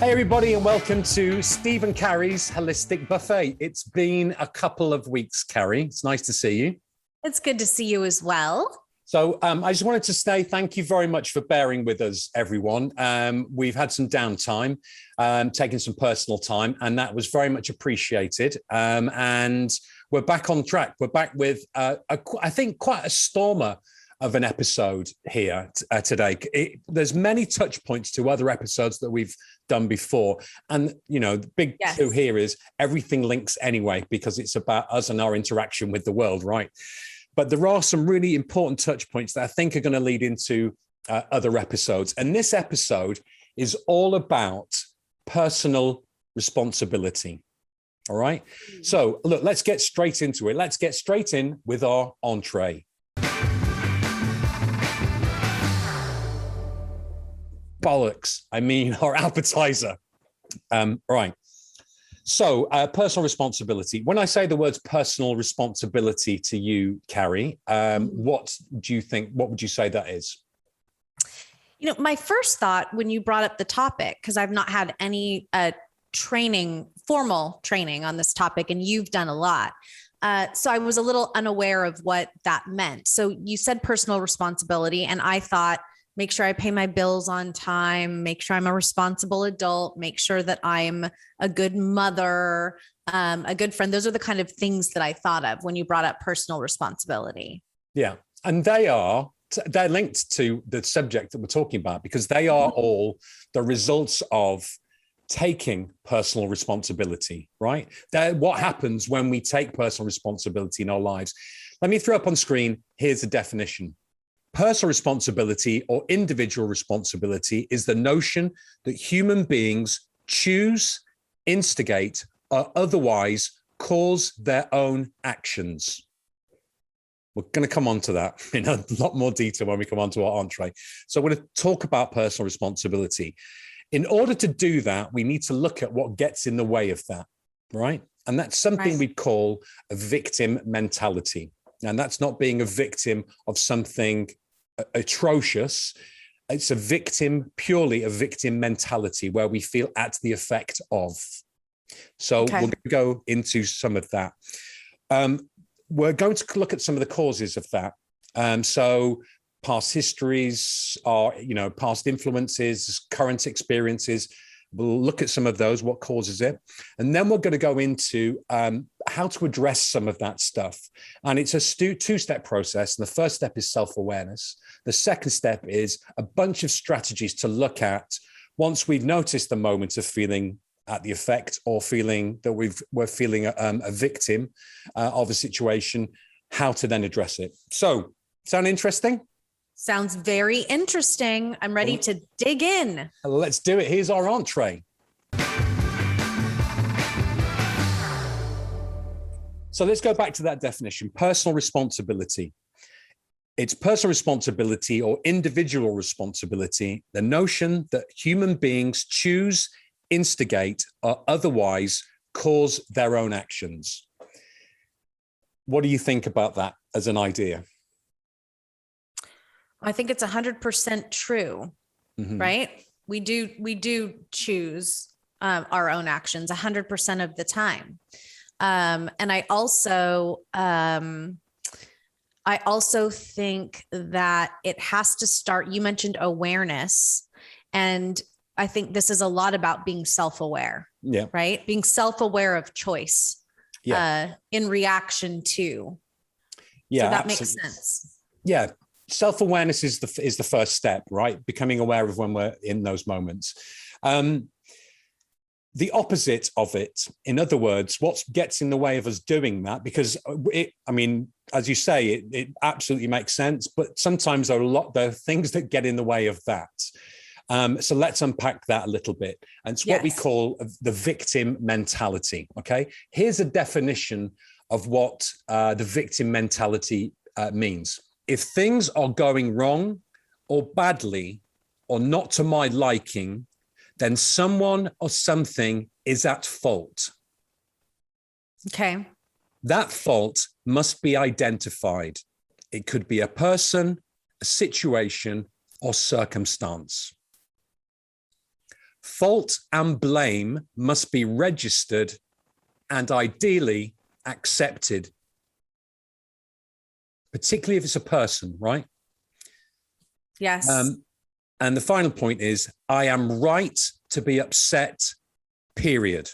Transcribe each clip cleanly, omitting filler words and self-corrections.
Hey, everybody, and welcome to Steve and Carrie's Holistic Buffet. It's been a couple of weeks, Carrie. It's nice to see you. It's good to see you as well. So I just wanted to say thank you very much for bearing with us, everyone. We've had some downtime, taking some personal time, and that was very much appreciated. And we're back on track. We're back with, I think, quite a stormer of an episode here today. There's many touch points to other episodes that we've done before. And, you know, the big clue here is everything links anyway, because it's about us and our interaction with the world, right? But there are some really important touch points that I think are going to lead into other episodes. And this episode is all about personal responsibility. All right. So look, let's get straight into it. Let's get straight in with our entree. Bollocks. I mean, our appetizer. Right. So personal responsibility. When I say the words personal responsibility to you, Carrie, what do you think? What would you say that is? You know, my first thought when you brought up the topic, because I've not had any formal training on this topic, and you've done a lot. So I was a little unaware of what that meant. So you said personal responsibility, and I thought, make sure I pay my bills on time, make sure I'm a responsible adult, make sure that I'm a good mother, a good friend. Those are the kind of things that I thought of when you brought up personal responsibility. Yeah. And they're linked to the subject that we're talking about, because they are all the results of taking personal responsibility, right? What happens when we take personal responsibility in our lives. Let me throw up on screen. Here's the definition. Personal responsibility or individual responsibility is the notion that human beings choose, instigate, or otherwise cause their own actions. We're going to come on to that in a lot more detail when we come on to our entree. So we're going to talk about personal responsibility. In order to do that, we need to look at what gets in the way of that, right? And that's something we call a victim mentality. And that's not being a victim of something atrocious. It's purely a victim mentality where we feel at the effect of. So we're going to go into some of that. We're going to look at some of the causes of that. So past histories, are, past influences, current experiences. We'll look at some of those, what causes it. And then we're going to go into how to address some of that stuff. And it's a two-step process. And the first step is self-awareness. The second step is a bunch of strategies to look at once we've noticed the moment of feeling at the effect or feeling that we're feeling a victim of a situation, how to then address it. So, sound interesting? Sounds very interesting. I'm ready to dig in. Let's do it. Here's our entree. So let's go back to that definition, personal responsibility. It's personal responsibility or individual responsibility, the notion that human beings choose, instigate, or otherwise cause their own actions. What do you think about that as an idea? I think it's 100% true, right? We do choose our own actions 100% of the time. And I also think that it has to start, you mentioned awareness, and I think this is a lot about being self-aware, right? Being self-aware of choice in reaction to. Yeah, so that absolutely. makes sense. Yeah. Self-awareness is the first step, right? Becoming aware of when we're in those moments. The opposite of it, in other words, what gets in the way of us doing that, because as you say, it absolutely makes sense, but sometimes there are things that get in the way of that. So let's unpack that a little bit. And it's what we call the victim mentality, okay? Here's a definition of what the victim mentality means. If things are going wrong or badly or not to my liking, then someone or something is at fault. Okay. That fault must be identified. It could be a person, a situation, or circumstance. Fault and blame must be registered and ideally accepted, particularly if it's a person, right? Yes. And the final point is, I am right to be upset, period.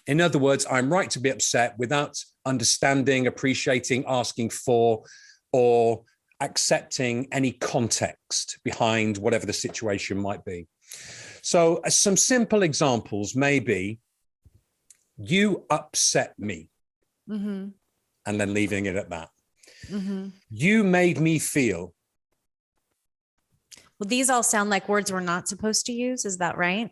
In other words, I'm right to be upset without understanding, appreciating, asking for, or accepting any context behind whatever the situation might be. So some simple examples may be, you upset me, and then leaving it at that. You made me feel. Well, these all sound like words we're not supposed to use. Is that right?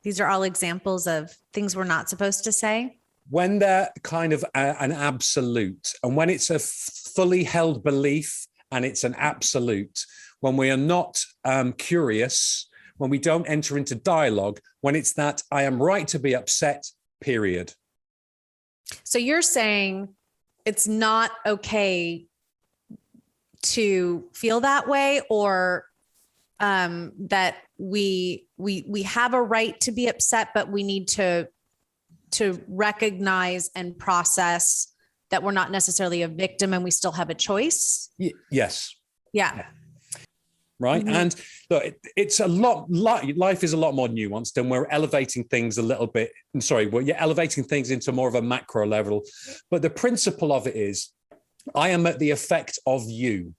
These are all examples of things we're not supposed to say. When they're kind of an absolute, and when it's a fully held belief and it's an absolute, when we are not curious, when we don't enter into dialogue, when it's that I am right to be upset, period. So you're saying it's not okay to feel that way, or that we have a right to be upset, but we need to recognize and process that we're not necessarily a victim and we still have a choice. Yes. Yeah. Right. And look, it's a lot, life is a lot more nuanced, and we're elevating things a little bit. You're elevating things into more of a macro level. But the principle of it is, I am at the effect of you.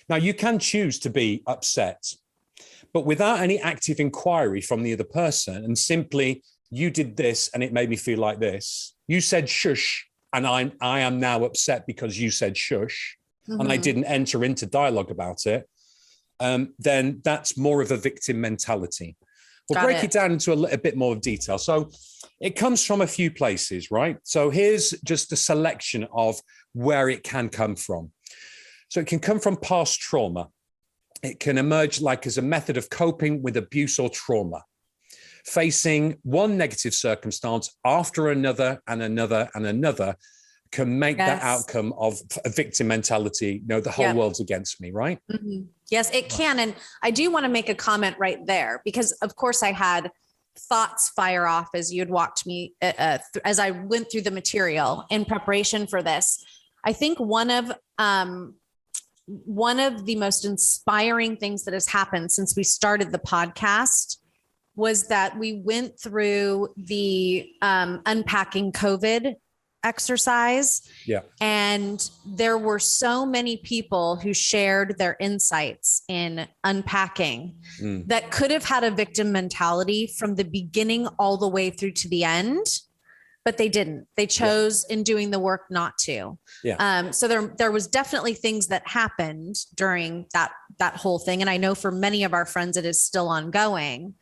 Now, you can choose to be upset, but without any active inquiry from the other person, and simply, you did this and it made me feel like this. You said shush, and I am now upset because you said shush, and I didn't enter into dialogue about it. Then that's more of a victim mentality. We'll break it down into a little bit more of detail. So it comes from a few places, right? So here's just a selection of where it can come from. So it can come from past trauma. It can emerge like as a method of coping with abuse or trauma. Facing one negative circumstance after another and another and another can make that outcome of a victim mentality, the whole world's against me, right? Yes, it can. And I do want to make a comment right there, because of course I had thoughts fire off as you had walked me, as I went through the material in preparation for this. I think one of the most inspiring things that has happened since we started the podcast was that we went through the unpacking COVID exercise. Yeah. And there were so many people who shared their insights in unpacking that could have had a victim mentality from the beginning all the way through to the end, but they didn't. They chose in doing the work not to. Yeah. So there was definitely things that happened during that whole thing. And I know for many of our friends, it is still ongoing,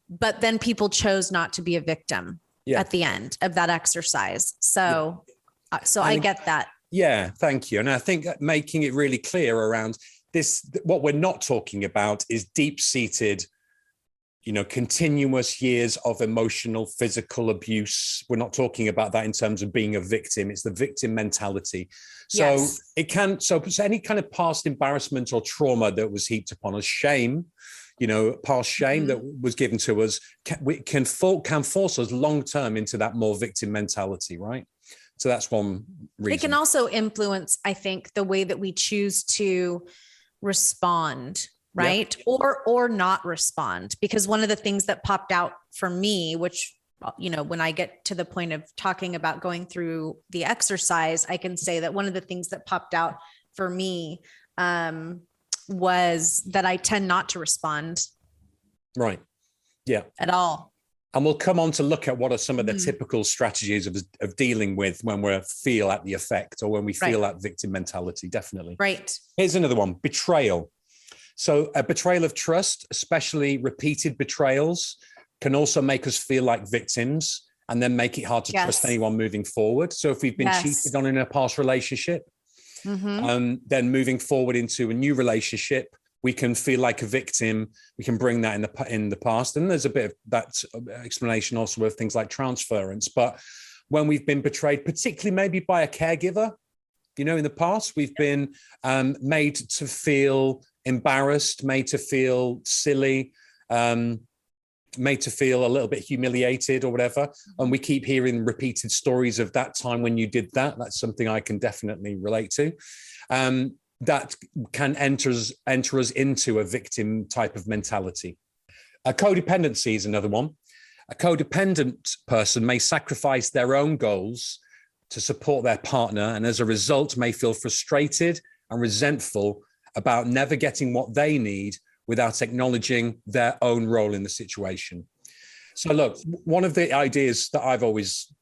but then people chose not to be a victim at the end of that exercise. So I get that. Yeah, thank you. And I think making it really clear around this, what we're not talking about is deep-seated, continuous years of emotional, physical abuse. We're not talking about that in terms of being a victim. It's the victim mentality. So it can, so any kind of past embarrassment or trauma that was heaped upon us, shame, past shame that was given to us can force us long-term into that more victim mentality, right? So that's one reason. It can also influence, I think, the way that we choose to respond, right? Or not respond. Because one of the things that popped out for me, which, when I get to the point of talking about going through the exercise, I can say that one of the things that popped out for me, was that I tend not to respond. Right. Yeah. At all. And we'll come on to look at what are some of the typical strategies of dealing with when we feel at the effect or when we feel that victim mentality. Definitely. Right. Here's another one, betrayal. So a betrayal of trust, especially repeated betrayals, can also make us feel like victims and then make it hard to trust anyone moving forward. So if we've been cheated on in a past relationship, then moving forward into a new relationship, we can feel like a victim. We can bring that in the past. And there's a bit of that explanation also with things like transference. But when we've been betrayed, particularly maybe by a caregiver, in the past, we've been made to feel embarrassed, made to feel silly, made to feel a little bit humiliated or whatever. And we keep hearing repeated stories of that time when you did that. That's something I can definitely relate to. That can enter us into a victim type of mentality. A codependency is another one. A codependent person may sacrifice their own goals to support their partner, and as a result may feel frustrated and resentful about never getting what they need without acknowledging their own role in the situation. So look, one of the ideas that I've always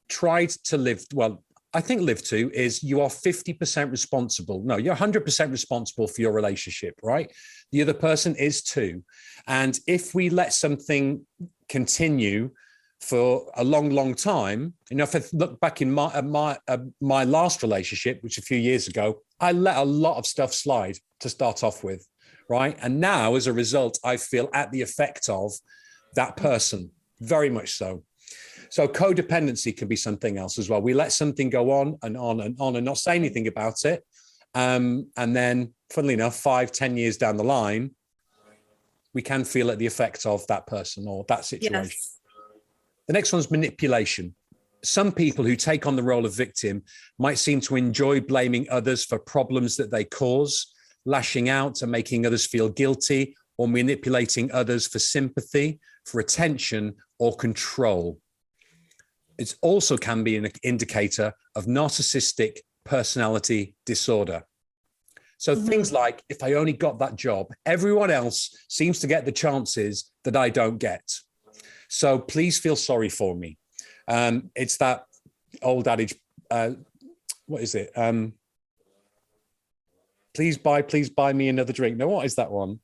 tried to live to is you are 50% responsible. No, you're 100% responsible for your relationship, right? The other person is too. And if we let something continue for a long, long time, if I look back in my last relationship, which a few years ago, I let a lot of stuff slide to start off with, right? And now, as a result, I feel at the effect of that person, very much so. So codependency can be something else as well. We let something go on and on and on and not say anything about it. And then, funnily enough, 5-10 years down the line, we can feel at the effect of that person or that situation. Yes. The next one's manipulation. Some people who take on the role of victim might seem to enjoy blaming others for problems that they cause, lashing out and making others feel guilty, or manipulating others for sympathy, for attention, or control. It also can be an indicator of narcissistic personality disorder. So things like, if I only got that job, everyone else seems to get the chances that I don't get. So please feel sorry for me. It's that old adage, what is it? Please buy me another drink. No, what is that one?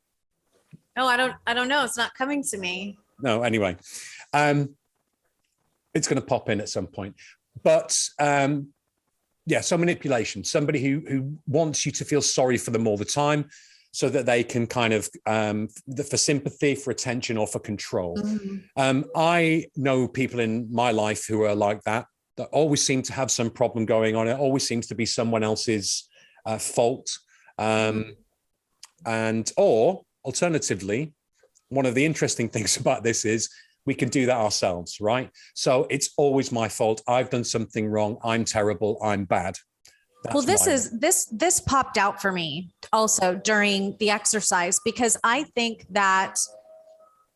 No, I don't know. It's not coming to me. No, anyway. It's going to pop in at some point. But so manipulation, somebody who wants you to feel sorry for them all the time so that they can kind of, for sympathy, for attention, or for control. I know people in my life who are like that always seem to have some problem going on. It always seems to be someone else's fault. Or alternatively, one of the interesting things about this is we can do that ourselves, right? So it's always my fault. I've done something wrong. I'm terrible. I'm bad. This popped out for me also during the exercise, because I think that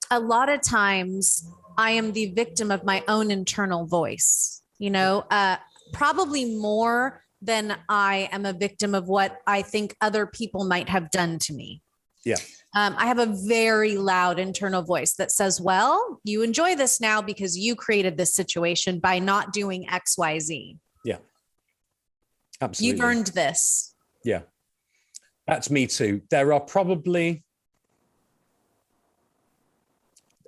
a lot of times I am the victim of my own internal voice, probably more than I am a victim of what I think other people might have done to me. Yeah. I have a very loud internal voice that says, well, you enjoy this now because you created this situation by not doing X, Y, Z. Yeah. Absolutely. You've earned this. Yeah. That's me too. There are probably,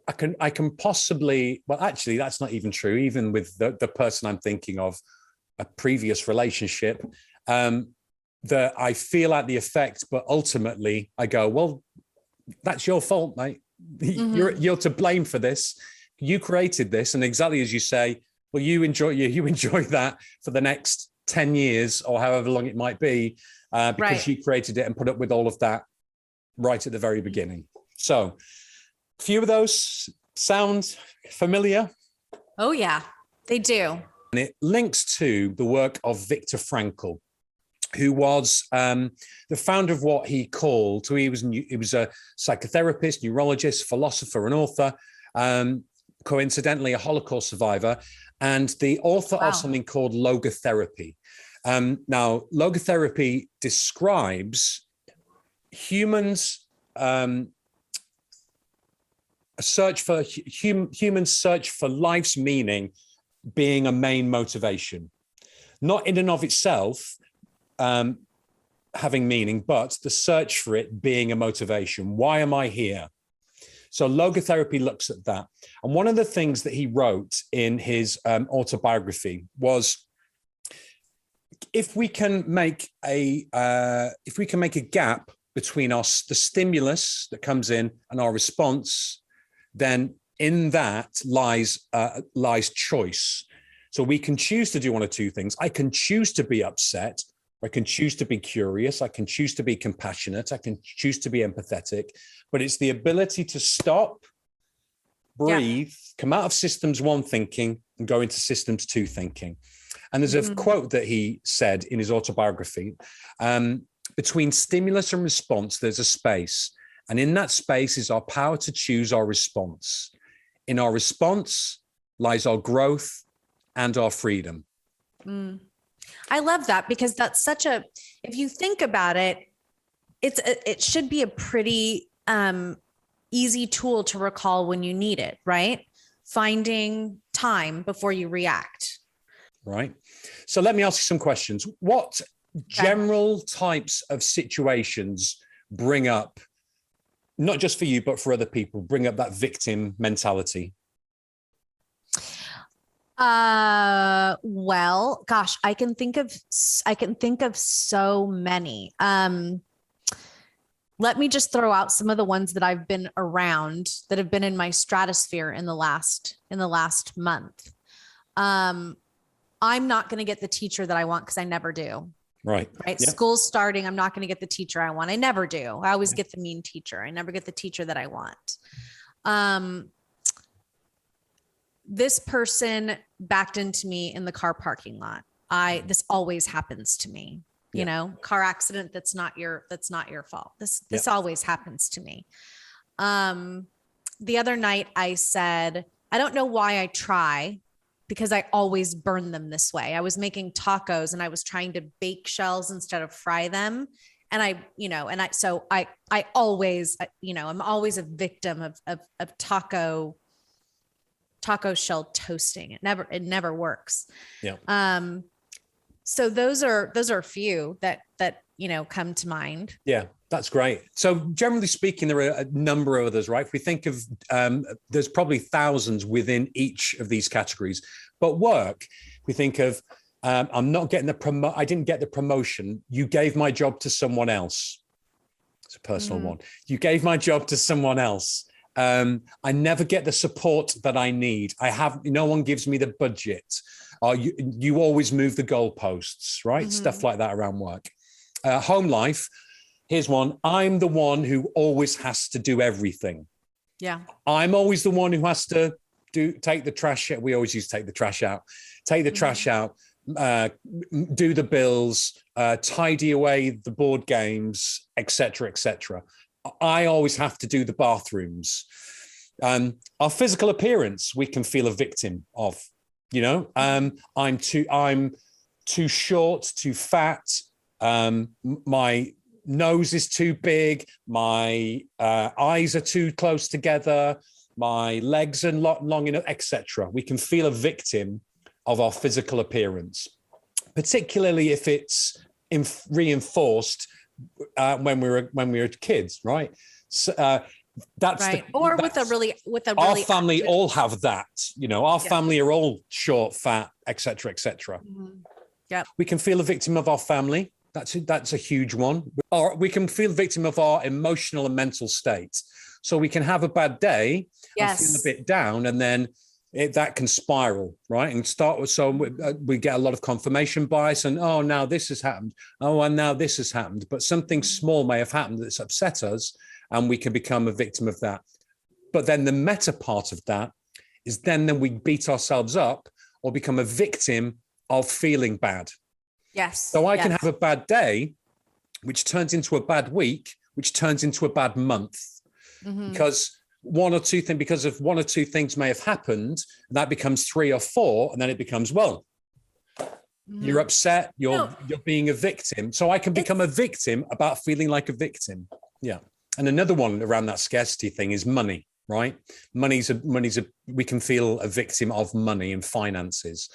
I can possibly, well, actually, that's not even true. Even with the person I'm thinking of, a previous relationship, that I feel at the effect, but ultimately I go, well, that's your fault, mate. You're to blame for this. You created this. And exactly as you say, well, you enjoy that for the next 10 years or however long it might be, because you created it and put up with all of that right at the very beginning. So a few of those sound familiar. Oh yeah, they do. And it links to the work of Viktor Frankl, who was the founder of what he called, so he was a psychotherapist, neurologist, philosopher, and author, coincidentally a Holocaust survivor, and the author of something called logotherapy. Now, logotherapy describes humans' human search for life's meaning being a main motivation, not in and of itself having meaning, but the search for it being a motivation. Why am I here? So logotherapy looks at that. And one of the things that he wrote in his autobiography was, if we can make a gap between the stimulus that comes in and our response, then in that lies choice. So we can choose to do one of two things. I can choose to be upset, I can choose to be curious. I can choose to be compassionate. I can choose to be empathetic. But it's the ability to stop, breathe, come out of systems 1 thinking and go into systems 2 thinking. And there's a quote that he said in his autobiography, between stimulus and response, there's a space. And in that space is our power to choose our response. In our response lies our growth and our freedom. I love that, because that's such a, if you think about it, it should be a pretty easy tool to recall when you need it, right? Finding time before you react. Right. So let me ask you some questions. What general types of situations bring up, not just for you, but for other people, bring up that victim mentality? Well, gosh, I can think of so many. Let me just throw out some of the ones that I've been around that have been in my stratosphere in the last month. I'm not going to get the teacher that I want, because I never do. Right. Right. Yep. School's starting. I'm not going to get the teacher I want. I never do. I always get the mean teacher. I never get the teacher that I want. This person backed into me in the car parking lot. This always happens to me. You know, car accident. That's not your fault. This always happens to me. The other night I said, I don't know why I try, because I always burn them this way. I was making tacos and I was trying to bake shells instead of fry them. And I always, I'm always a victim of taco shell toasting. It never works. Yeah. So those are a few that come to mind. Yeah, that's great. So generally speaking, there are a number of others, right? If we think of, there's probably thousands within each of these categories. But work, we think of, I'm not getting I didn't get the promotion. You gave my job to someone else. It's a personal one. You gave my job to someone else. I never get the support that I need. No one gives me the budget. You always move the goalposts, right? Stuff like that around work. Home life. Here's one. I'm the one who always has to do everything. Yeah. I'm always the one who has to take the trash out. We always used to take the trash out. Take the trash out, do the bills, tidy away the board games, etc., etc. I always have to do the bathrooms. Our physical appearance, we can feel a victim of. I'm too short, too fat. My nose is too big. My eyes are too close together. My legs are not long enough, etc. We can feel a victim of our physical appearance, particularly if it's reinforced when we were kids, right? So, that's right. With a really our family all have that. Our family are all short, fat, etc., etc. Yeah, we can feel a victim of our family. That's a huge one. Or we can feel a victim of our emotional and mental state. So we can have a bad day and feel a bit down, and then that can spiral, right? And start with, so we get a lot of confirmation bias, and now this has happened. And now this has happened. But something small may have happened that's upset us, and we can become a victim of that. But then the meta part of that is then we beat ourselves up or become a victim of feeling bad. Yes. So I can have a bad day, which turns into a bad week, which turns into a bad month, because one or two things may have happened, and that becomes 3 or 4, and then it becomes, you're upset, you're being a victim. So I can become a victim about feeling like a victim. Yeah. And another one around that scarcity thing is money, right? We can feel a victim of money and finances.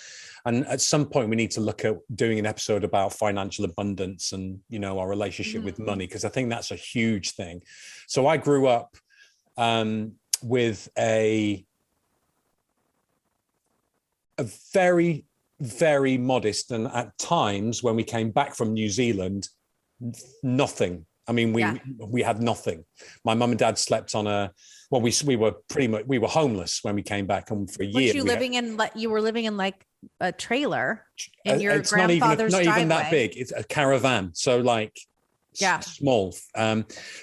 And at some point we need to look at doing an episode about financial abundance and, our relationship with money, because I think that's a huge thing. So I grew up with a very, very modest, and at times when we came back from New Zealand, nothing. I mean, we had nothing. My mum and dad slept on we were homeless when we came back, and for a year. You were living in like a trailer in your It's not grandfather's not driveway. even that big. It's a caravan. So like Yeah. small.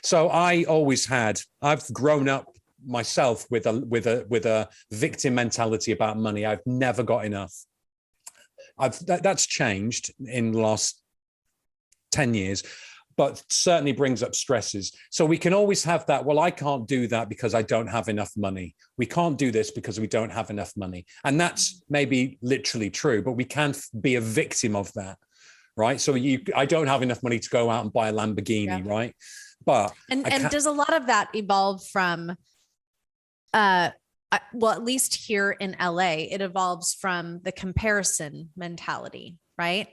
So I've grown up myself with a victim mentality about money. I've never got enough. That's changed in the last 10 years, but certainly brings up stresses. So we can always have that. Well, I can't do that because I don't have enough money. We can't do this because we don't have enough money. And that's maybe literally true, but we can't be a victim of that. Right. So I don't have enough money to go out and buy a Lamborghini. Yeah. Right. But and does a lot of that evolve from, well, at least here in LA, it evolves from the comparison mentality, right?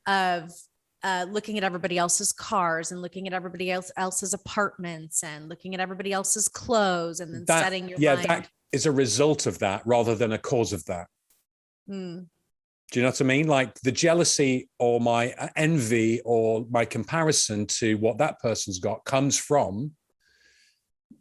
Of looking at everybody else's cars and looking at everybody else's apartments and looking at everybody else's clothes and then setting your mind. That is a result of that rather than a cause of that. Do you know what I mean? Like the jealousy or my envy or my comparison to what that person's got comes from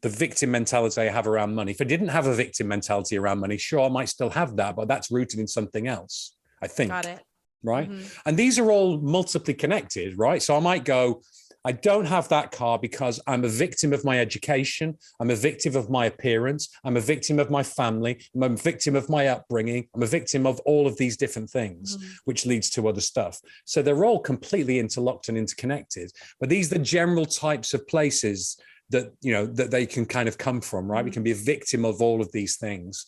the victim mentality I have around money. If I didn't have a victim mentality around money, sure, I might still have that, but that's rooted in something else, I think. Got it. Right. And these are all multiply connected, right? So I might go, I don't have that car because I'm a victim of my education. I'm a victim of my appearance. I'm a victim of my family. I'm a victim of my upbringing. I'm a victim of all of these different things, which leads to other stuff. So they're all completely interlocked and interconnected. But these are the general types of places that, you know, that they can kind of come from, right? We can be a victim of all of these things.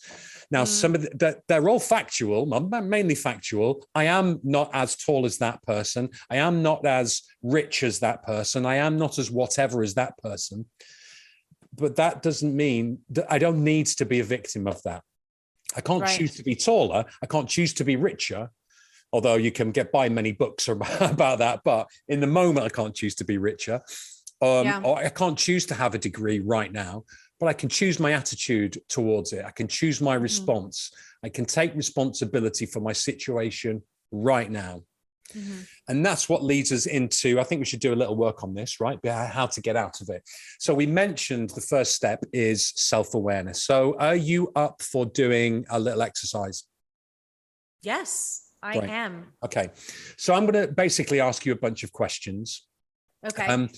Now, some of they're all factual, mainly factual. I am not as tall as that person. I am not as rich as that person. I am not as whatever as that person. But that doesn't mean that I don't need to be a victim of that. I can't choose to be taller. I can't choose to be richer, although you can buy many books about that. But in the moment, I can't choose to be richer. Or I can't choose to have a degree right now, but I can choose my attitude towards it. I can choose my response. I can take responsibility for my situation right now. And that's what leads us into, I think we should do a little work on this, right? How to get out of it. So we mentioned the first step is self-awareness. So are you up for doing a little exercise? Yes, I am. Okay. So I'm going to basically ask you a bunch of questions. Okay.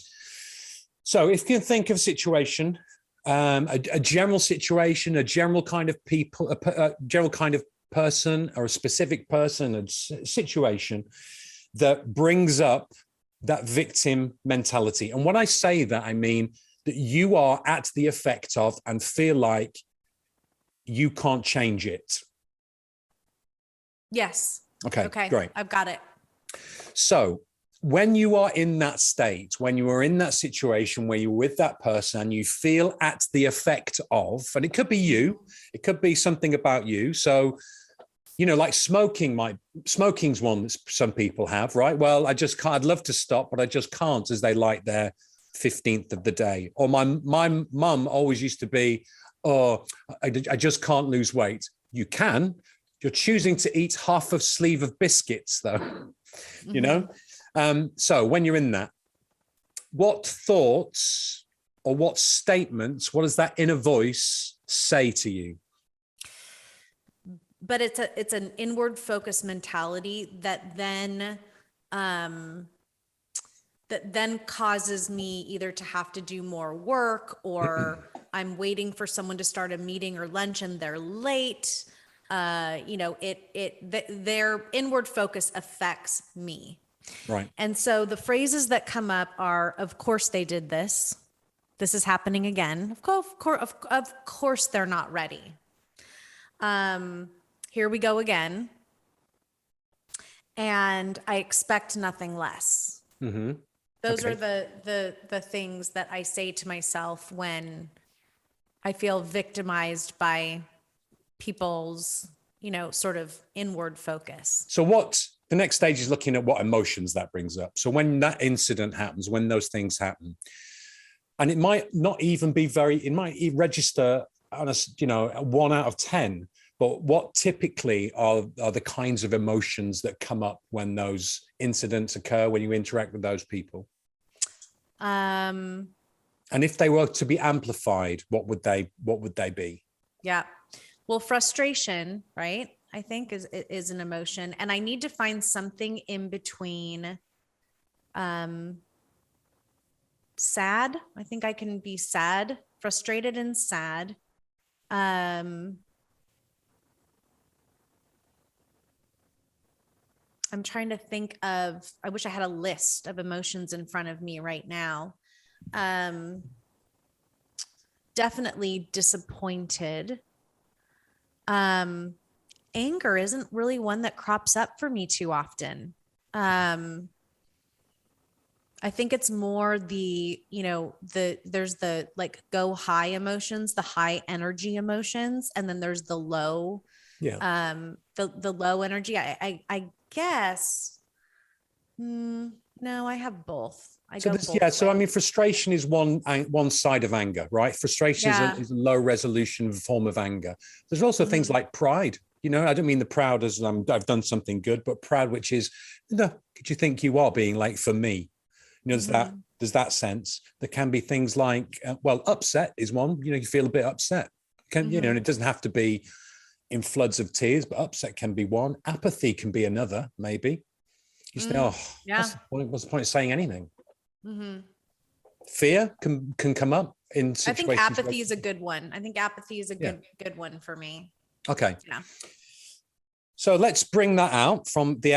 So if you can think of a situation, a general situation, a general kind of people, a general kind of person or a specific person, a situation that brings up that victim mentality. And when I say that, I mean that you are at the effect of and feel like you can't change it. Yes. Okay, great. I've got it. So when you are in that state, when you are in that situation where you're with that person and you feel at the effect of, and it could be you, it could be something about you. So, you know, like smoking's one that some people have, right? Well, I just can't, I'd love to stop, but I just can't as they light their 15th of the day. Or my mum always used to be, oh, I just can't lose weight. You can. You're choosing to eat half a sleeve of biscuits, though, you know? So when you're in that, what thoughts or what statements, what does that inner voice say to you? But it's an inward focused mentality that then causes me either to have to do more work or I'm waiting for someone to start a meeting or lunch and they're late. You know, their inward focus affects me. Right. And so the phrases that come up are, of course they did this. This is happening again. Of course they're not ready. Here we go again. And I expect nothing less. Those are the things that I say to myself when I feel victimized by people's, you know, sort of inward focus. So the next stage is looking at what emotions that brings up. So when that incident happens, when those things happen, and it might not even be it might register on a, you know, 1 out of 10, but what typically are the kinds of emotions that come up when those incidents occur, when you interact with those people? And if they were to be amplified, what would they be? Yeah. Well, frustration, right? I think is an emotion. And I need to find something in between. Sad. I think I can be sad, frustrated and sad. I'm trying to think of, I wish I had a list of emotions in front of me right now. Definitely disappointed. Anger isn't really one that crops up for me too often. I think it's more the, there's the like go high emotions, the high energy emotions, and then there's the low, the low energy. I guess, no, I have both. So I mean, frustration is one side of anger, right? Frustration is a low resolution form of anger. There's also things like pride. I don't mean the proud as I've done something good, but proud, which is, could you think you are being late for me? There's that sense. There can be things like, upset is one. You feel a bit upset. And it doesn't have to be in floods of tears, but upset can be one. Apathy can be another, maybe. You say, what's the point of saying anything? Mm-hmm. Fear can come up in situations. I think apathy is a good one. I think apathy is a good one for me. Okay. Yeah. So let's bring that out from the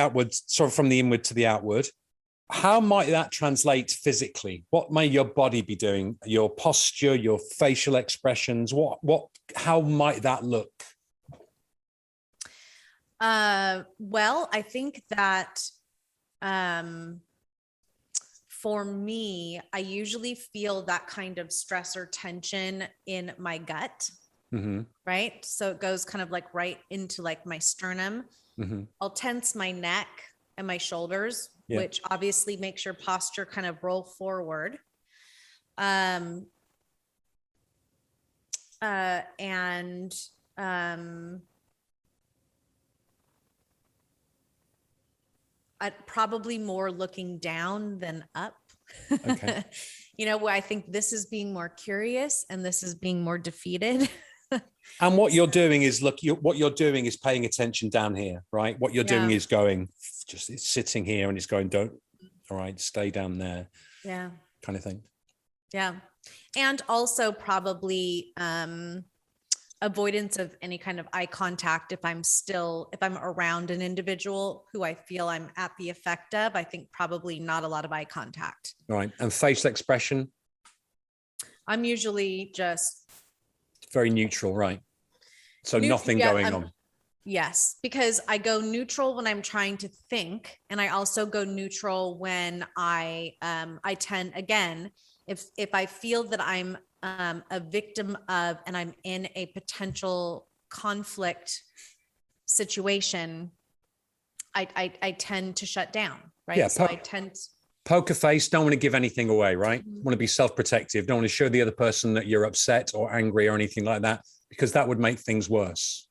inward to the outward. How might that translate physically? What may your body be doing? Your posture, your facial expressions, how might that look? Well, I think that, for me, I usually feel that kind of stress or tension in my gut. Mm-hmm. Right. So it goes kind of like right into like my sternum. Mm-hmm. I'll tense my neck and my shoulders, which obviously makes your posture kind of roll forward. I'd probably more looking down than up. Okay. Where I think this is being more curious and this is being more defeated. And what you're doing is paying attention down here, right? What you're doing is it's sitting here and it's going, all right, stay down there. Yeah. Kind of thing. Yeah. And also probably avoidance of any kind of eye contact if I'm around an individual who I feel I'm at the effect of. I think probably not a lot of eye contact. Right. And facial expression? I'm usually just very neutral, right? So nothing going on. Yes, because I go neutral when I'm trying to think, and I also go neutral when I tend, again, if I feel that I'm a victim of and I'm in a potential conflict situation, I tend to shut down, right? Yeah, so I tend poker face, don't want to give anything away, right? Mm-hmm. Want to be self-protective, don't want to show the other person that you're upset or angry or anything like that, because that would make things worse.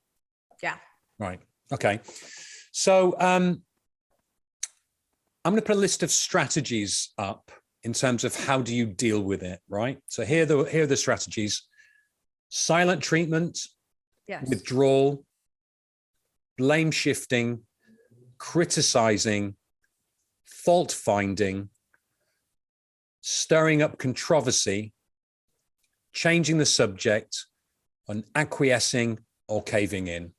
Yeah. Right. Okay. So I'm going to put a list of strategies up in terms of how do you deal with it, right? So here are the strategies: silent treatment, withdrawal, blame shifting, criticizing, fault finding, stirring up controversy, changing the subject, and acquiescing or caving in.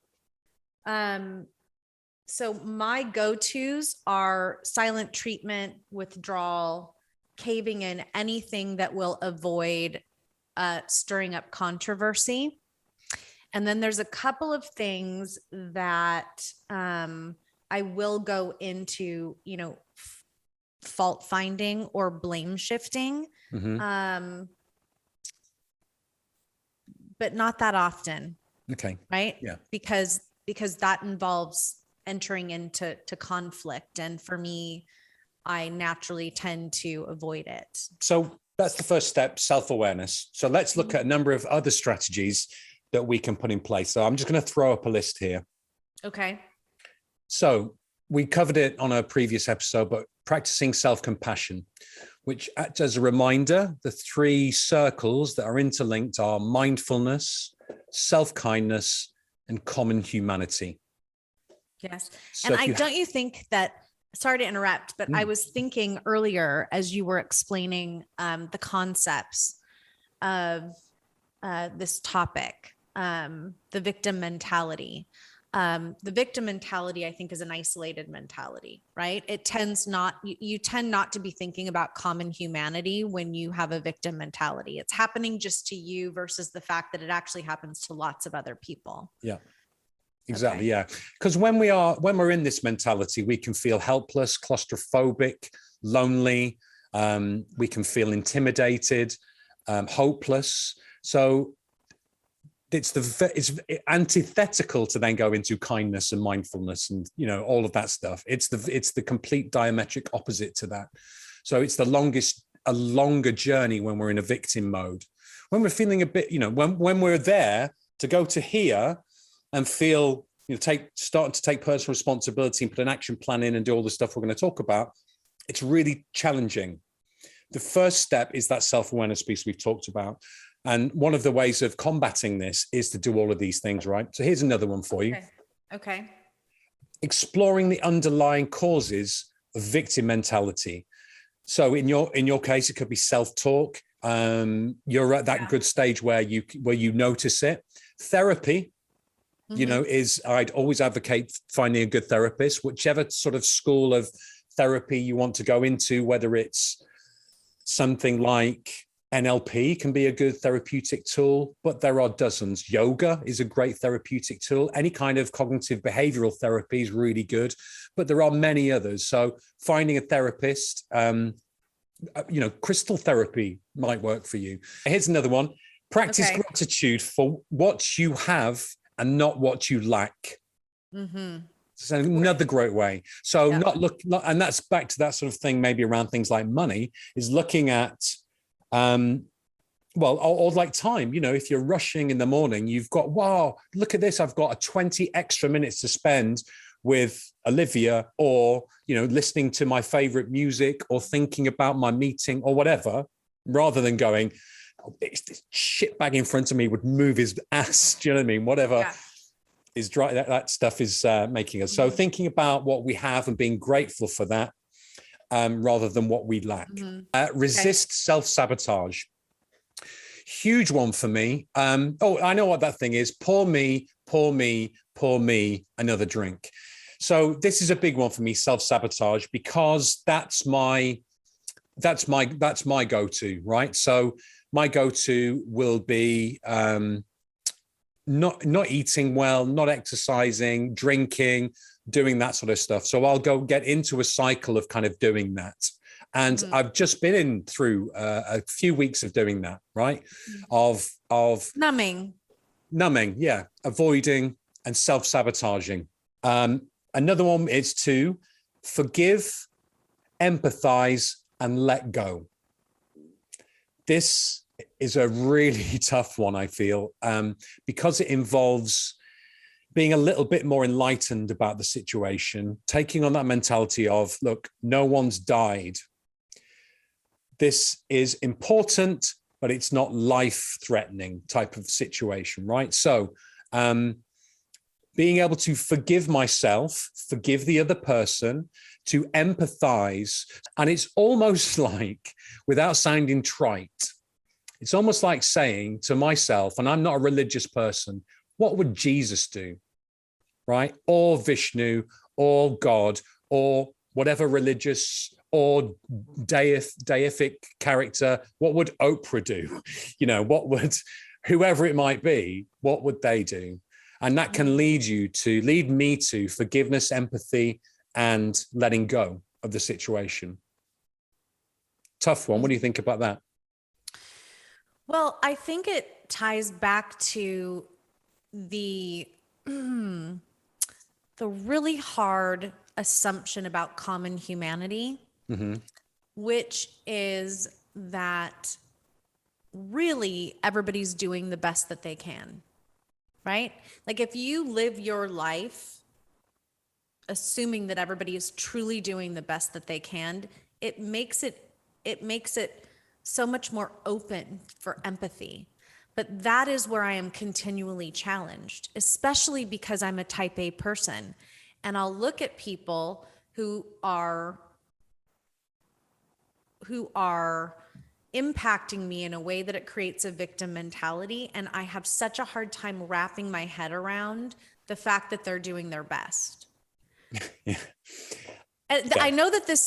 So my go-tos are silent treatment, withdrawal, caving in, anything that will avoid stirring up controversy. And then there's a couple of things that I will go into, fault finding or blame shifting, but not that often. Okay. Right? Yeah. Because that involves entering into conflict. And for me, I naturally tend to avoid it. So that's the first step, self-awareness. So let's look at a number of other strategies that we can put in place. So I'm just going to throw up a list here. Okay. So we covered it on a previous episode, but practicing self-compassion, which acts as a reminder. The three circles that are interlinked are mindfulness, self-kindness, and common humanity. Yes. So And don't you think that, sorry to interrupt, but I was thinking earlier as you were explaining the concepts of this topic, the victim mentality. The victim mentality, I think, is an isolated mentality, right? It tends not, you tend not to be thinking about common humanity when you have a victim mentality. It's happening just to you versus the fact that it actually happens to lots of other people. Yeah. Exactly. Okay. Yeah. Because when we're in this mentality, we can feel helpless, claustrophobic, lonely. We can feel intimidated, hopeless. So it's antithetical to then go into kindness and mindfulness and, you know, all of that stuff. It's the complete diametric opposite to that. So it's a longer journey when we're in a victim mode. When we're feeling a bit, you know, when we're there to go to here and feel, you know, starting to take personal responsibility and put an action plan in and do all the stuff we're going to talk about, it's really challenging. The first step is that self-awareness piece we've talked about. And one of the ways of combating this is to do all of these things, right? So here's another one for you. Okay. Exploring the underlying causes of victim mentality. So in your case, it could be self-talk. You're at that good stage where you notice it. Therapy, you know, I'd always advocate finding a good therapist, whichever sort of school of therapy you want to go into, whether it's something like NLP can be a good therapeutic tool, but there are dozens. Yoga is a great therapeutic tool. Any kind of cognitive behavioral therapy is really good, but there are many others. So finding a therapist, you know, crystal therapy might work for you. Here's another one. Practice gratitude for what you have and not what you lack. It's another great way. So and that's back to that sort of thing, maybe around things like money, is looking at, or like time, you know, if you're rushing in the morning, you've got, wow, look at this. I've got 20 extra minutes to spend with Olivia, or, you know, listening to my favorite music or thinking about my meeting or whatever, rather than going, oh, this shitbag in front of me would move his ass. Do you know what I mean? Whatever is dry, that stuff is making us. So thinking about what we have and being grateful for that, rather than what we lack. Resist self-sabotage. Huge one for me. I know what that thing is. Pour me, another drink. So this is a big one for me, self-sabotage, because that's my go-to, right? So my go-to will be not eating well, not exercising, drinking, doing that sort of stuff. So I'll go get into a cycle of kind of doing that. And I've just been through a few weeks of doing that, right? Of numbing, yeah, avoiding and self-sabotaging. Another one is to forgive, empathize, and let go. This is a really tough one, I feel, because it involves being a little bit more enlightened about the situation, taking on that mentality of, look, no one's died. This is important, but it's not life-threatening type of situation, right? So being able to forgive myself, forgive the other person, to empathize. And it's almost like, without sounding trite, it's almost like saying to myself, and I'm not a religious person, what would Jesus do, right? Or Vishnu, or God, or whatever religious or deific character, what would Oprah do? You know, what would, whoever it might be, what would they do? And that can lead me to forgiveness, empathy, and letting go of the situation. Tough one. What do you think about that? Well, I think it ties back to the really hard assumption about common humanity, which is that really everybody's doing the best that they can, right? Like if you live your life assuming that everybody is truly doing the best that they can, it makes it so much more open for empathy. But that is where I am continually challenged, especially because I'm a type A person. and I'll look at people who are impacting me in a way that it creates a victim mentality. And I have such a hard time wrapping my head around the fact that they're doing their best. Yeah. And I know that this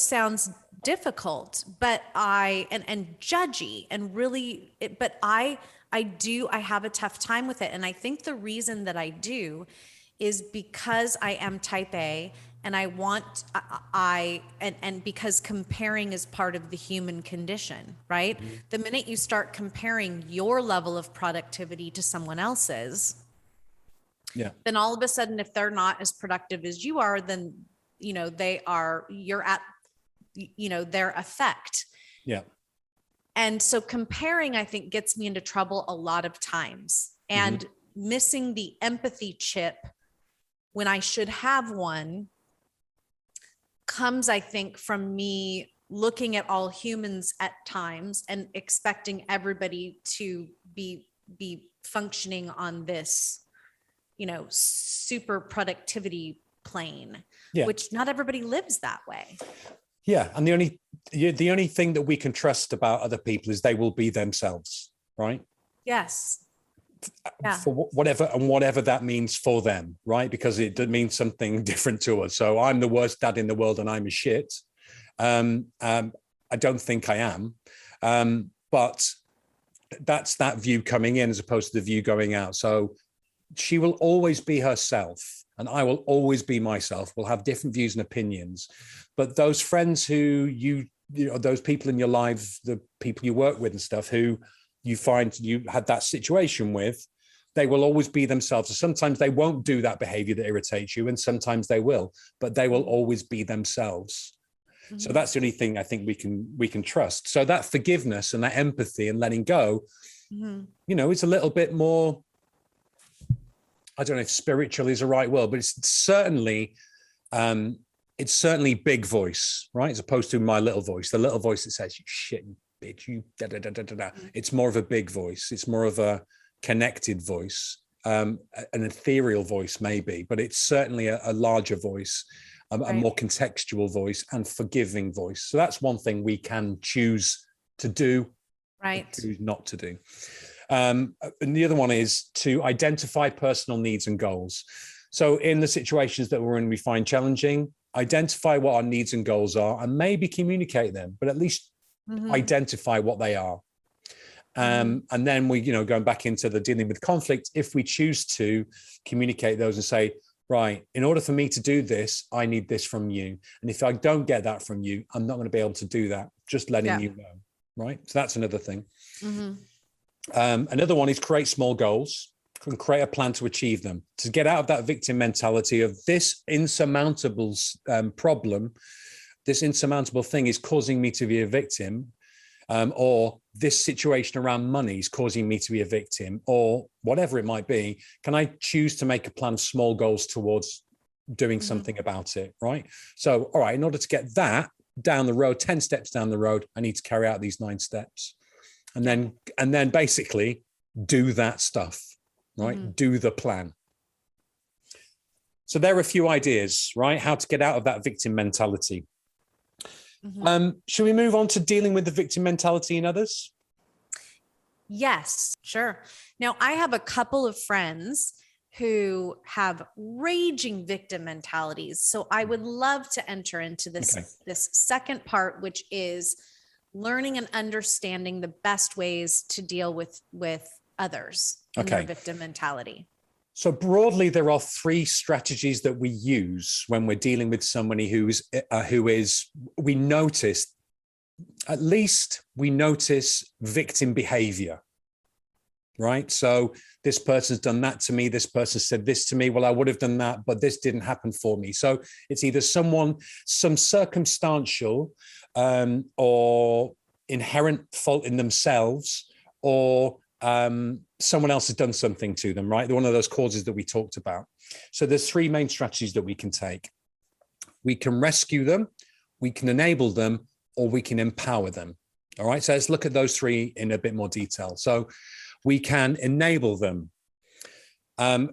sounds difficult, but and judgy and really, but I have a tough time with it. And I think the reason that I do is because I am type A, and and because comparing is part of the human condition, right? Mm-hmm. The minute you start comparing your level of productivity to someone else's, then all of a sudden, if they're not as productive as you are, then, you're at, their effect. Yeah. And so comparing, I think, gets me into trouble a lot of times, and missing the empathy chip when I should have one comes, I think, from me looking at all humans at times and expecting everybody to be functioning on this, super productivity plane, which not everybody lives that way. Yeah. And the only thing that we can trust about other people is they will be themselves, right? Yes. Yeah. For whatever that means for them, right? Because it means something different to us. So I'm the worst dad in the world and I'm a shit. I don't think I am. But that's that view coming in as opposed to the view going out. So she will always be herself and I will always be myself. We'll have different views and opinions. But those friends who those people in your lives, the people you work with and stuff who you find you had that situation with, they will always be themselves. So sometimes they won't do that behavior that irritates you, and sometimes they will, but they will always be themselves. Mm-hmm. So that's the only thing I think we can trust. So that forgiveness and that empathy and letting go, it's a little bit more, I don't know if spiritual is the right word, but it's certainly big voice, right? As opposed to my little voice, the little voice that says, you shit, you bitch, you da da da da da. It's more of a big voice. It's more of a connected voice, an ethereal voice maybe, but it's certainly a larger voice, a more contextual voice and forgiving voice. So that's one thing we can choose to do, right? Choose not to do. And the other one is to identify personal needs and goals. So in the situations that we're in, we find challenging, identify what our needs and goals are and maybe communicate them, but at least identify what they are. And then we, going back into the dealing with conflict, if we choose to communicate those and say, right, in order for me to do this, I need this from you. And if I don't get that from you, I'm not going to be able to do that. Just letting you know, right? So that's another thing. Another one is create small goals and create a plan to achieve them, to get out of that victim mentality of this insurmountable problem. This insurmountable thing is causing me to be a victim, or this situation around money is causing me to be a victim, or whatever it might be. Can I choose to make a plan, small goals towards doing something about it, right? So, all right, in order to get that down the road, 10 steps down the road, I need to carry out these 9 steps. And then basically do that stuff, right? Do the plan. So there are a few ideas, right? How to get out of that victim mentality. Should we move on to dealing with the victim mentality in others? Yes, sure. Now, I have a couple of friends who have raging victim mentalities. So I would love to enter into this second part, which is learning and understanding the best ways to deal with others in their victim mentality. So broadly, there are 3 strategies that we use when we're dealing with somebody who is we notice victim behavior, right? So this person's done that to me. This person said this to me. Well, I would have done that, but this didn't happen for me. So it's either some circumstantial or inherent fault in themselves, or someone else has done something to them, right? They're one of those causes that we talked about. So there's 3 main strategies that we can take. We can rescue them, we can enable them, or we can empower them. All right, so let's look at those 3 in a bit more detail. So we can enable them,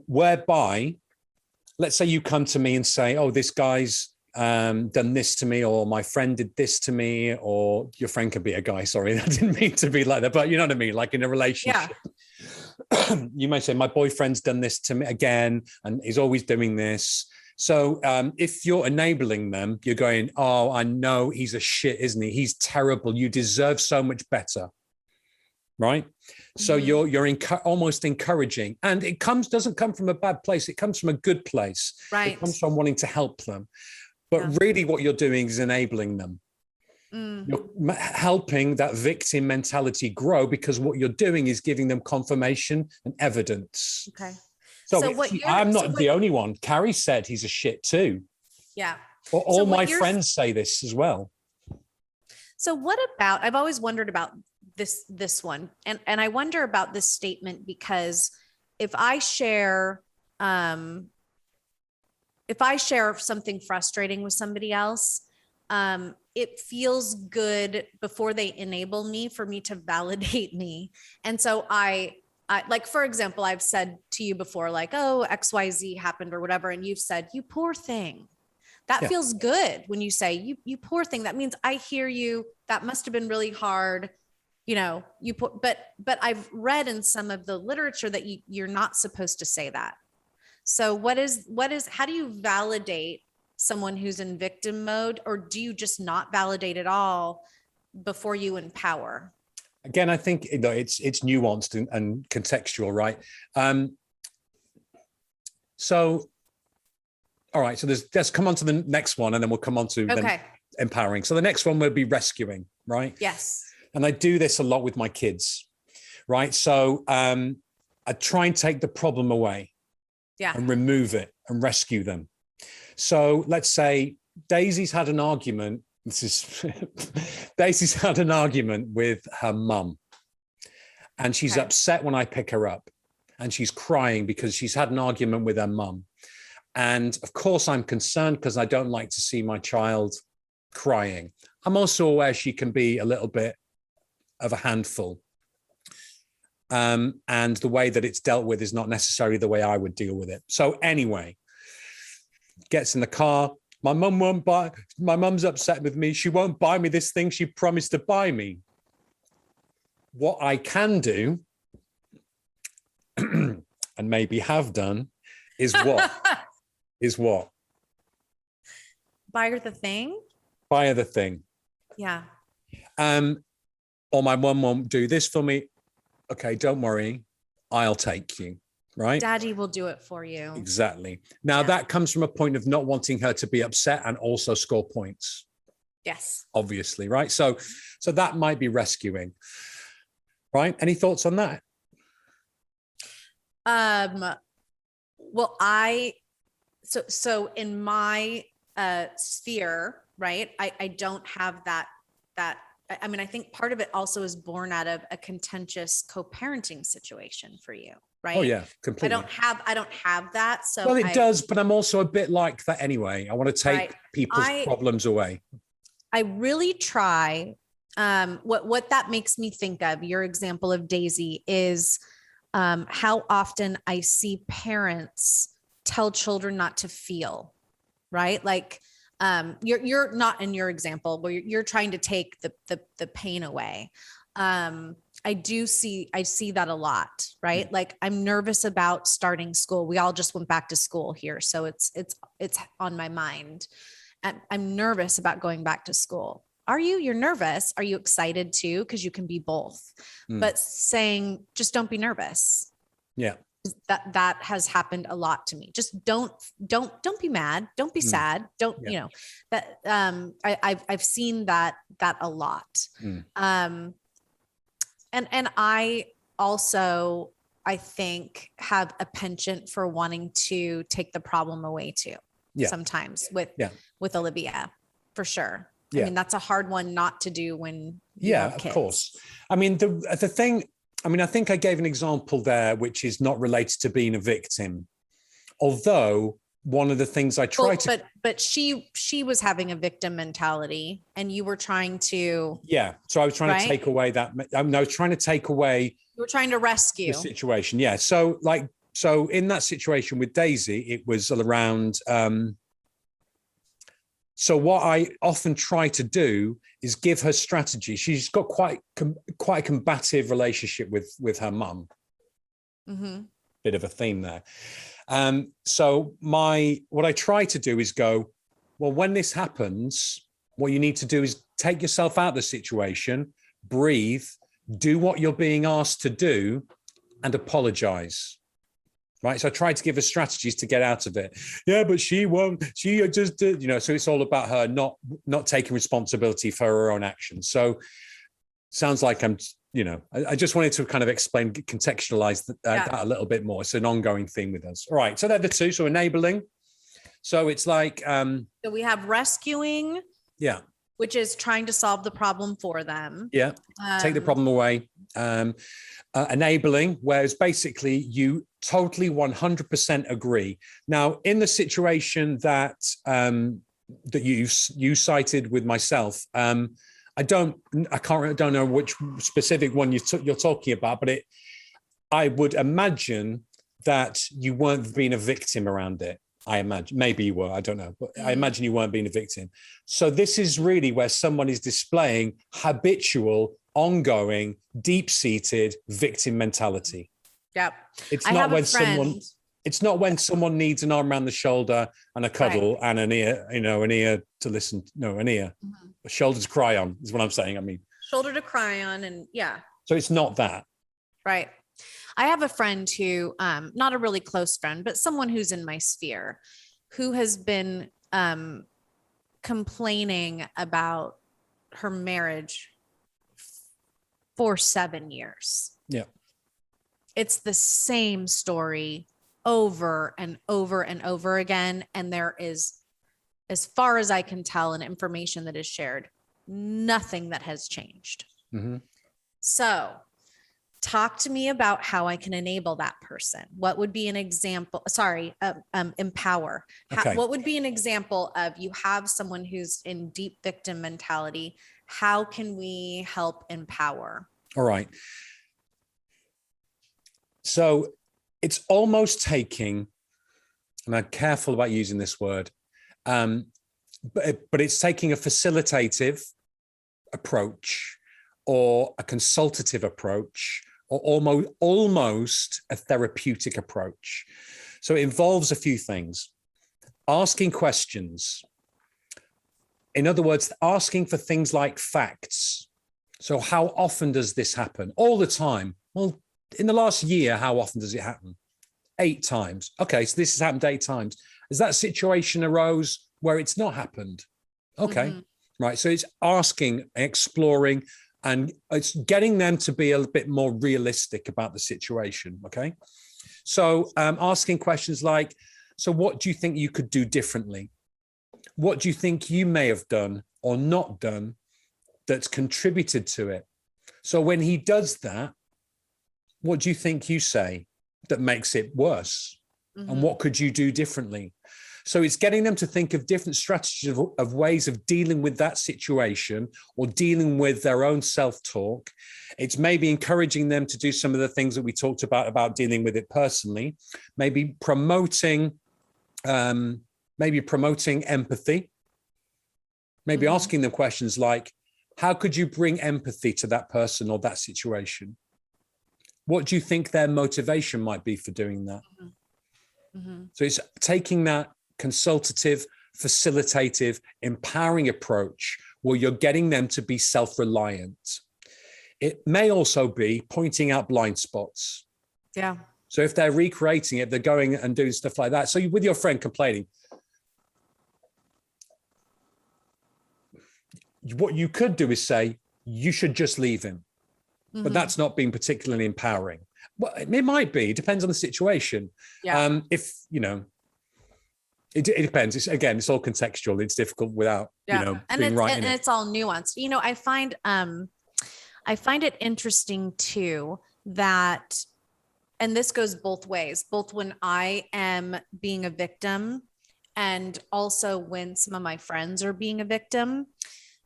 whereby let's say you come to me and say, oh, this guy's done this to me, or my friend did this to me, or your friend could be a guy. Sorry, I didn't mean to be like that, but you know what I mean? Like in a relationship, you may say, my boyfriend's done this to me again, and he's always doing this. So if you're enabling them, you're going, oh, I know he's a shit, isn't he? He's terrible. You deserve so much better. Right. So you're almost encouraging, and it doesn't come from a bad place. It comes from a good place. Right. It comes from wanting to help them. But really what you're doing is enabling them. You're helping that victim mentality grow, because what you're doing is giving them confirmation and evidence. Okay. So I'm not the only one. Carrie said he's a shit too. Yeah. All my friends say this as well. So what about, I've always wondered about this one. And I wonder about this statement, because if I share something frustrating with somebody else, it feels good before they enable me for me to validate me. And so I like, for example, I've said to you before, like, oh, XYZ happened or whatever. And you've said, you poor thing. That feels good when you say you poor thing. That means I hear you. That must've been really hard. You know, but I've read in some of the literature that you're not supposed to say that. So how do you validate someone who's in victim mode, or do you just not validate at all before you empower? Again, I think it's nuanced and contextual, right? So, all right. So let's come on to the next one, and then we'll come on to empowering. So the next one will be rescuing, right? Yes. And I do this a lot with my kids, right? So I try and take the problem away, and remove it and rescue them. So let's say Daisy's had an argument. Daisy's had an argument with her mum, and she's upset when I pick her up, and she's crying because she's had an argument with her mum. And of course I'm concerned, because I don't like to see my child crying. I'm also aware she can be a little bit of a handful. And the way that it's dealt with is not necessarily the way I would deal with it. So anyway, gets in the car. My mum won't buy, my mum's upset with me. She won't buy me this thing she promised to buy me. What I can do, and maybe have done, is what? Is what? Buy her the thing? Buy her the thing. Yeah. Or my mum won't do this for me. Okay, don't worry. I'll take you. Right? Daddy will do it for you. Exactly. Now that comes from a point of not wanting her to be upset and also score points. Yes. Obviously, right? So that might be rescuing. Right? Any thoughts on that? Well, so in my sphere, right? I don't have that. I mean, I think part of it also is born out of a contentious co-parenting situation for you, right? Oh yeah, completely. I don't have that. So well, it does, but I'm also a bit like that anyway. I want to take people's problems away. I really try. What that makes me think of, your example of Daisy, is how often I see parents tell children not to feel, right? Like, you're not in your example where you're trying to take the pain away. I see that a lot, right? Mm-hmm. Like, I'm nervous about starting school. We all just went back to school here. So it's on my mind. I'm nervous about going back to school. Are you? You're nervous. Are you excited too? Because you can be both. But saying, just don't be nervous. Yeah. That has happened a lot to me. Just don't be mad. Don't be sad. Don't, you know, that, I've seen that a lot. And I also, I think, have a penchant for wanting to take the problem away too. Sometimes with Olivia, for sure. I mean, that's a hard one not to do when you have kids. Of course. I mean, the thing, I mean, I think I gave an example there, which is not related to being a victim. Although one of the things I try to... But she was having a victim mentality, and you were trying to... Yeah. So I was trying to take away that... I was trying to take away... You were trying to rescue. The situation. Yeah. So like So in that situation with Daisy, it was around. So what I often try to do is give her strategy. She's got quite a combative relationship with her mum. Mm-hmm. Bit of a theme there. So what I try to do is go, well, when this happens, what you need to do is take yourself out of the situation, breathe, do what you're being asked to do, and apologize. Right. So I tried to give her strategies to get out of it. Yeah, but she won't. She just did, so it's all about her not taking responsibility for her own actions. So sounds like I'm, I just wanted to kind of explain, contextualize that a little bit more. It's an ongoing theme with us. All right. So they're the two. So enabling. So it's like. So we have rescuing. Yeah. Which is trying to solve the problem for them. Yeah. Take the problem away. Enabling, whereas basically you totally 100% agree. Now, in the situation that you cited with myself, I don't know which specific one you're talking about, but I would imagine that you weren't being a victim around it. I imagine, maybe you were, I don't know, but I imagine you weren't being a victim. So this is really where someone is displaying habitual, ongoing, deep-seated victim mentality. Yep. It's not when someone needs an arm around the shoulder and a cuddle and an ear, an ear to listen. No, an ear. Mm-hmm. A shoulder to cry on is what I'm saying. I mean, shoulder to cry on, and yeah. So it's not that. Right. I have a friend who, not a really close friend, but someone who's in my sphere, who has been complaining about her marriage for 7 years. Yeah. It's the same story over and over and over again. And there is, as far as I can tell, and information that is shared, nothing that has changed. Mm-hmm. So talk to me about how I can enable that person. What would be an example? Empower. Okay. What would be an example of, you have someone who's in deep victim mentality? How can we help empower? All right. So it's almost taking, and I'm careful about using this word, but it's taking a facilitative approach or a consultative approach or almost a therapeutic approach. So it involves a few things. Asking questions. In other words, asking for things like facts. So how often does this happen? All the time. Well, in the last year, how often does it happen? 8 times. Okay, so this has happened 8 times. Has that situation arose where it's not happened? Okay, right. So it's asking, exploring, and it's getting them to be a bit more realistic about the situation. Okay, so asking questions like, so what do you think you could do differently? What do you think you may have done or not done that's contributed to it? So when he does that, what do you think you say that makes it worse? And what could you do differently? So it's getting them to think of different strategies of ways of dealing with that situation or dealing with their own self-talk. It's maybe encouraging them to do some of the things that we talked about dealing with it personally, maybe promoting empathy, maybe asking them questions like, how could you bring empathy to that person or that situation? What do you think their motivation might be for doing that? So it's taking that consultative, facilitative, empowering approach where you're getting them to be self-reliant. It may also be pointing out blind spots. Yeah. So if they're recreating it, they're going and doing stuff like that. So with your friend complaining, what you could do is say, you should just leave him. But that's not being particularly empowering. Well, it might be, it depends on the situation. Yeah. It depends. It's all contextual. It's difficult without, being right in it. And it's all nuanced. I find it interesting too that, and this goes both ways, both when I am being a victim and also when some of my friends are being a victim.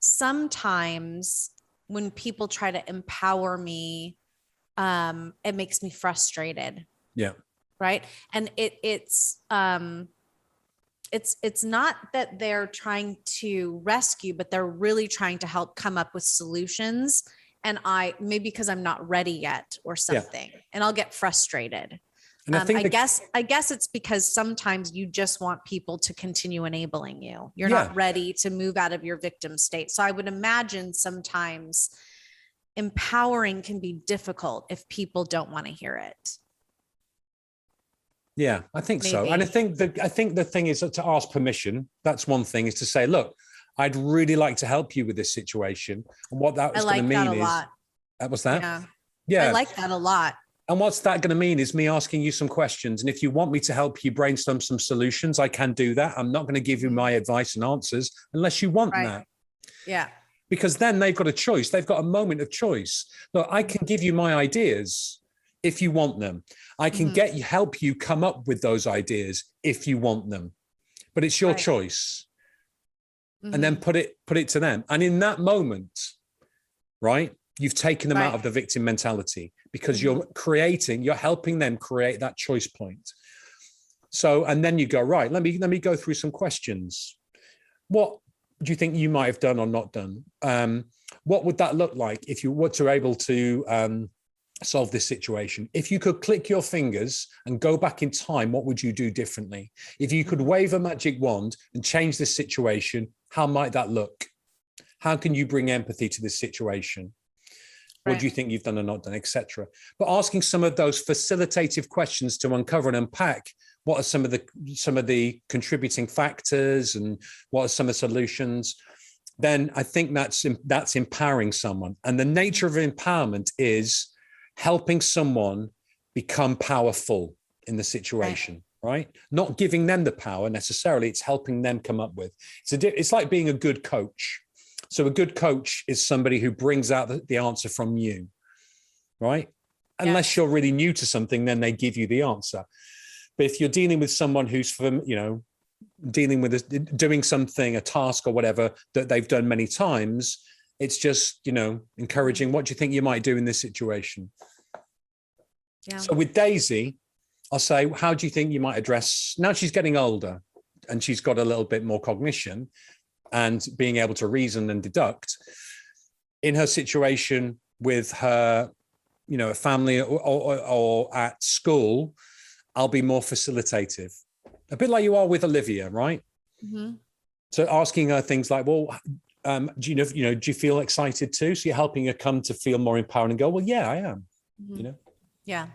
Sometimes when people try to empower me, it makes me frustrated. Yeah. right? And it's not that they're trying to rescue, but they're really trying to help come up with solutions. And maybe because I'm not ready yet or something, and I'll get frustrated. And I guess it's because sometimes you just want people to continue enabling you. You're Yeah. not ready to move out of your victim state. So I would imagine sometimes empowering can be difficult if people don't want to hear it. Yeah, I think so. Maybe. And I think the thing is to ask permission. That's one thing, is to say, look, I'd really like to help you with this situation. And what that I was going like to that mean a is, lot. what's that? Yeah. Yeah. I like that a lot. And what's that going to mean is me asking you some questions. And if you want me to help you brainstorm some solutions, I can do that. I'm not going to give you my advice and answers unless you want Right. that. Yeah. Because then they've got a choice. They've got a moment of choice. Look, I can give you my ideas if you want them. I can help you come up with those ideas if you want them. But it's your choice. And then put it to them. And in that moment, right, you've taken them out of the victim mentality, because you're helping them create that choice point. So, and then you go, right, let me go through some questions. What do you think you might have done or not done? What would that look like if you were able to solve this situation? If you could click your fingers and go back in time, what would you do differently? If you could wave a magic wand and change this situation, how might that look? How can you bring empathy to this situation? What do you think you've done or not done, etc.? But asking some of those facilitative questions to uncover and unpack what are some of the contributing factors and what are some of the solutions, then I think that's empowering someone. And the nature of empowerment is helping someone become powerful in the situation, right? Not giving them the power necessarily. It's helping them come up with. It's like being a good coach. So a good coach is somebody who brings out the answer from you, right? Unless you're really new to something, then they give you the answer. But if you're dealing with someone who's, dealing with doing something, a task or whatever that they've done many times, it's just, encouraging, what do you think you might do in this situation? Yeah. So with Daisy, I'll say, how do you think you might address, now she's getting older and she's got a little bit more cognition and being able to reason and deduct, in her situation with her, a family or at school, I'll be more facilitative, a bit like you are with Olivia, right? Mm-hmm. So asking her things like, well, do you feel excited too? So you're helping her come to feel more empowered and go, well, yeah, I am, Yeah.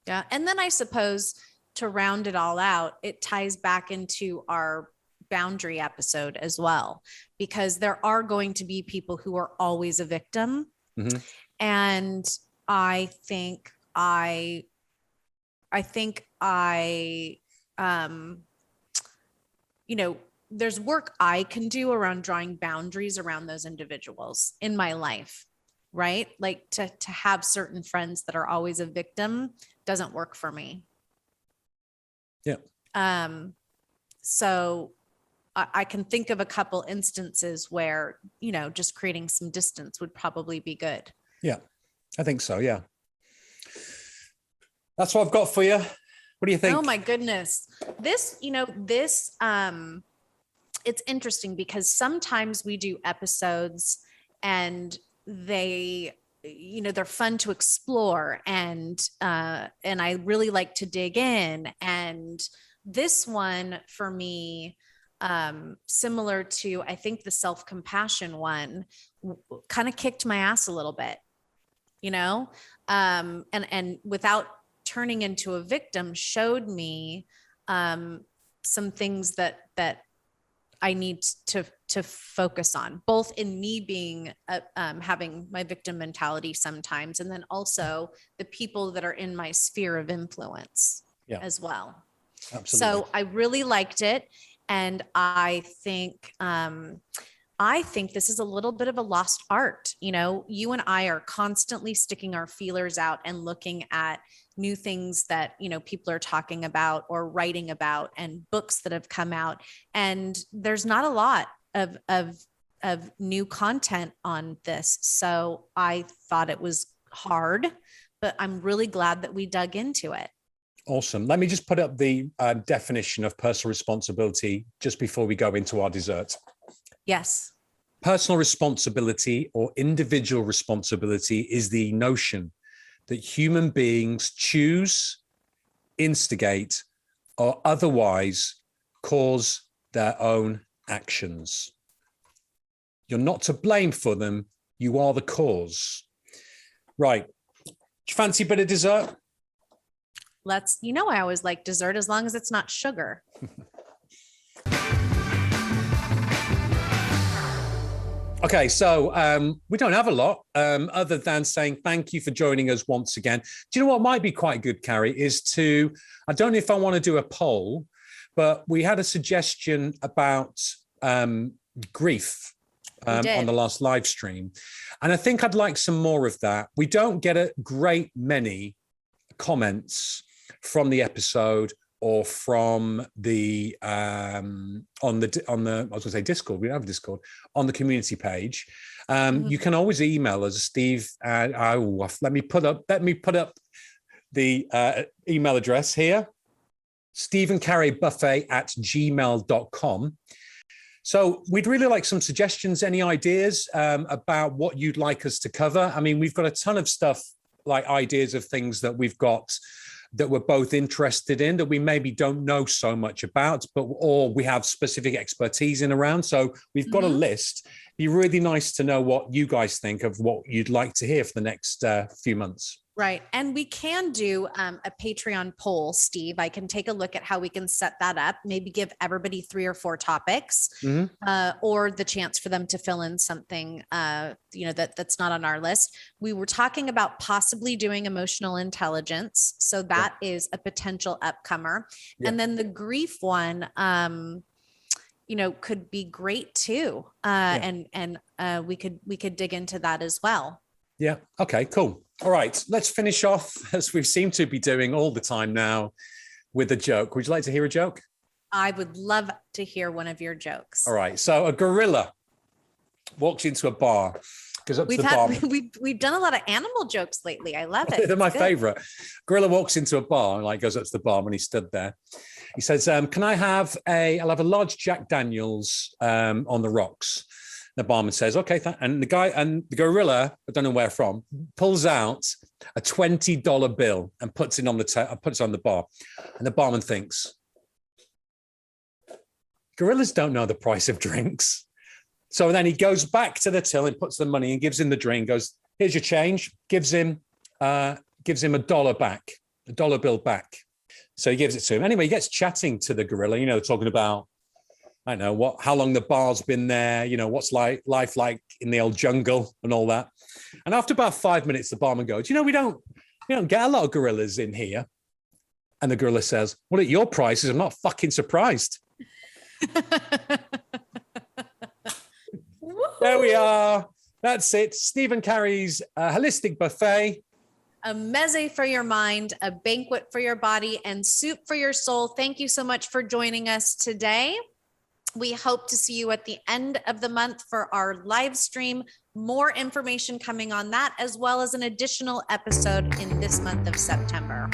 Yeah. And then I suppose to round it all out, it ties back into our boundary episode as well, because there are going to be people who are always a victim. Mm-hmm. And I think there's work I can do around drawing boundaries around those individuals in my life, right? Like to have certain friends that are always a victim doesn't work for me. Yeah. So I can think of a couple instances where, just creating some distance would probably be good. Yeah, I think so. Yeah. That's what I've got for you. What do you think? Oh my goodness. This, it's interesting because sometimes we do episodes and they're fun to explore and I really like to dig in. And this one for me, similar to, I think the self-compassion one kind of kicked my ass a little bit, and without turning into a victim showed me, some things that I need to focus on, both in me being, having my victim mentality sometimes, and then also the people that are in my sphere of influence as well. Absolutely. So I really liked it. And I think this is a little bit of a lost art. You and I are constantly sticking our feelers out and looking at new things that, people are talking about or writing about, and books that have come out. And there's not a lot of new content on this. So I thought it was hard, but I'm really glad that we dug into it. Awesome. Let me just put up the definition of personal responsibility just before we go into our dessert. Yes. Personal responsibility or individual responsibility is the notion that human beings choose, instigate, or otherwise cause their own actions. You're not to blame for them. You are the cause. Right. Do you fancy a bit of dessert? I always like dessert as long as it's not sugar. Okay, so we don't have a lot other than saying thank you for joining us once again. Do you know what might be quite good, Carrie, is I don't know if I want to do a poll, but we had a suggestion about grief on the last live stream. And I think I'd like some more of that. We don't get a great many comments from the episode or from the on the I was going to say Discord. We don't have Discord on the community page. You can always email us, Steve. Let me put up the email address here: stephencareybuffet@gmail.com. So we'd really like some suggestions, any ideas about what you'd like us to cover. I mean, we've got a ton of stuff, like ideas of things that we've got that we're both interested in that we maybe don't know so much about, or we have specific expertise in around. So we've got a list. It'd be really nice to know what you guys think of what you'd like to hear for the next few months. Right. And we can do a Patreon poll, Steve. I can take a look at how we can set that up, maybe give everybody 3 or 4 topics or the chance for them to fill in something, that's not on our list. We were talking about possibly doing emotional intelligence. So that is a potential upcomer. Yeah. And then the grief one, could be great too. And we could dig into that as well. Yeah. Okay, cool. All right, let's finish off, as we seem to be doing all the time now, with a joke. Would you like to hear a joke? I would love to hear one of your jokes. All right. So a gorilla walks into a bar, goes up to the bar. We've done a lot of animal jokes lately. I love it. They're my favorite. Gorilla walks into a bar and goes up to the bar when he stood there. He says, "Can I have I'll have a large Jack Daniels on the rocks." The barman says, "Okay." And the gorilla, I don't know where from, pulls out a $20 bill and puts it on the bar. And the barman thinks, gorillas don't know the price of drinks. So then he goes back to the till and puts the money and gives him the drink, goes, "Here's your change," gives him $1 back, $1 bill back. So he gives it to him. Anyway, he gets chatting to the gorilla, talking about, I don't know how long the bar's been there, what's life like in the old jungle and all that. And after about 5 minutes, the barman goes, "We don't get a lot of gorillas in here." And the gorilla says, "Well, at your prices, I'm not fucking surprised." There we are. That's it. Stephen Carey's Holistic Buffet. A meze for your mind, a banquet for your body, and soup for your soul. Thank you so much for joining us today. We hope to see you at the end of the month for our live stream. More information coming on that, as well as an additional episode in this month of September.